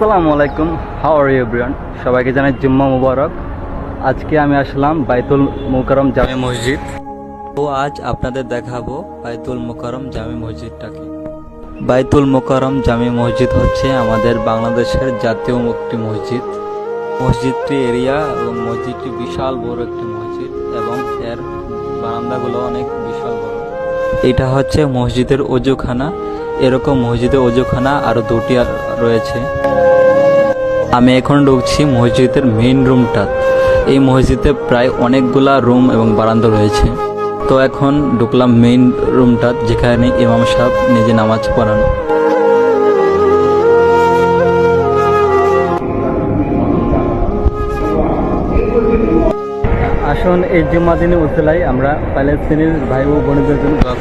আসসালামু আলাইকুম, how are you everyone. সবাইকে জানাই জুম্মা মুবারক। আজকে আমি আসলাম বাইতুল মুকাররম জামে মসজিদ। তো আজ আপনাদের দেখাবো বাইতুল মুকাররম জামে মসজিদটাকে। বাইতুল মুকাররম জামে মসজিদ হচ্ছে আমাদের বাংলাদেশের জাতীয় একটি মসজিদ। মসজিদটি এরিয়া এবং মসজিদটি বিশাল বড় একটি মসজিদ এবং এর বারান্দাগুলো অনেক বিশাল বড়। এটা হচ্ছে মসজিদের ওযুখানা। এরকম মসজিদে ওযুখানা আরো দুটি রয়েছে। আমি এখন ঢুকছি মসজিদের মেইন রুমটা। এই মসজিদে প্রায় অনেকগুলা রুম এবং বারান্দা রয়েছে। তো এখন ঢুকলাম মেইন রুমটা, যেখানে ইমাম সাহেব নিজে নামাজ পড়ান। আসুন এই জুম্মা দিনে উতলাই আমরা প্যালেস্তিনের ভাই ও বোনদের জন্য দোয়া করি।